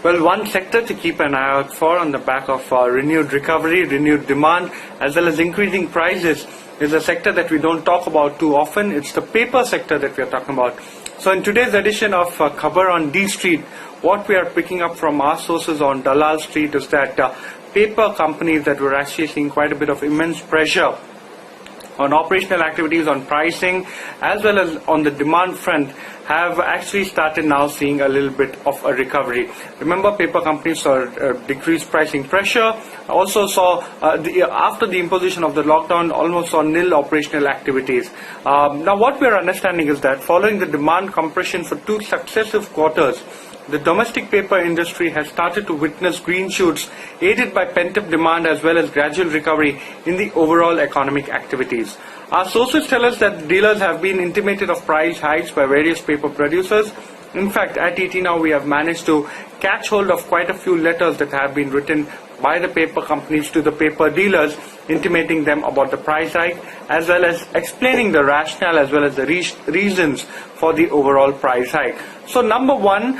Well, one sector to keep an eye out for on the back of renewed recovery, renewed demand, as well as increasing prices is a sector that we don't talk about too often. It's the paper sector that we are talking about. So in today's edition of Khabar on D Street, what we are picking up from our sources on Dalal Street is that paper companies that were actually seeing quite a bit of immense pressure on operational activities, on pricing, as well as on the demand front, have actually started now seeing a little bit of a recovery. Remember, paper companies saw decreased pricing pressure, also saw after the imposition of the lockdown, almost saw nil operational activities. Now what we are understanding is that following the demand compression for 2 successive quarters, the domestic paper industry has started to witness green shoots aided by pent-up demand as well as gradual recovery in the overall economic activities. Our sources tell us that dealers have been intimated of price hikes by various paper producers. In fact, at ET Now we have managed to catch hold of quite a few letters that have been written by the paper companies to the paper dealers, intimating them about the price hike as well as explaining the rationale as well as the reasons for the overall price hike. So number one,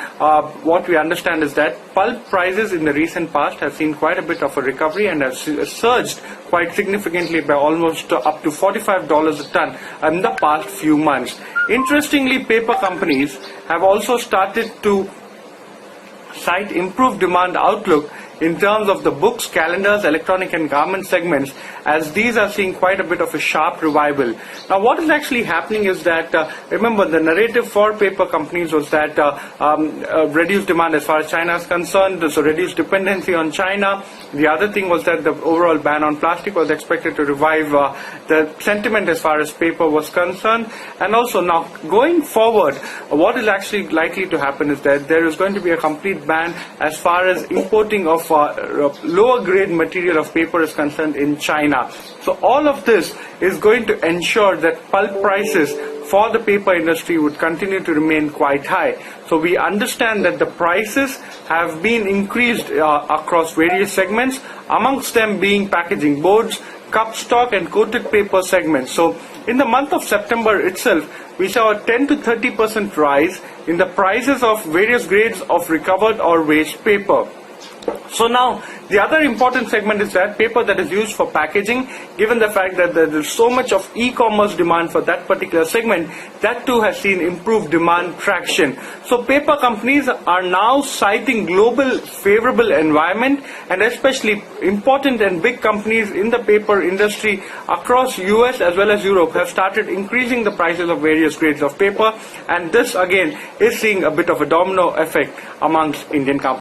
what we understand is that pulp prices in the recent past have seen quite a bit of a recovery and have surged quite significantly by almost up to $45 a ton in the past few months. Interestingly, paper companies have also started to cite improved demand outlook in terms of the books, calendars, electronic and garment segments, as these are seeing quite a bit of a sharp revival. Now what is actually happening is that, remember, the narrative for paper companies was that reduced demand as far as China is concerned, so reduced dependency on China. The other thing was that the overall ban on plastic was expected to revive the sentiment as far as paper was concerned. And also now going forward, what is actually likely to happen is that there is going to be a complete ban as far as importing of lower grade material of paper is concerned in China. So all of this is going to ensure that pulp prices for the paper industry would continue to remain quite high. So we understand that the prices have been increased across various segments, amongst them being packaging boards, cup stock and coated paper segments. So in the month of September itself, we saw a 10 to 30% rise in the prices of various grades of recovered or waste paper. So now, the other important segment is that paper that is used for packaging, given the fact that there is so much of e-commerce demand for that particular segment, that too has seen improved demand traction. So paper companies are now citing global favorable environment, and especially important and big companies in the paper industry across US as well as Europe have started increasing the prices of various grades of paper, and this again is seeing a bit of a domino effect amongst Indian companies.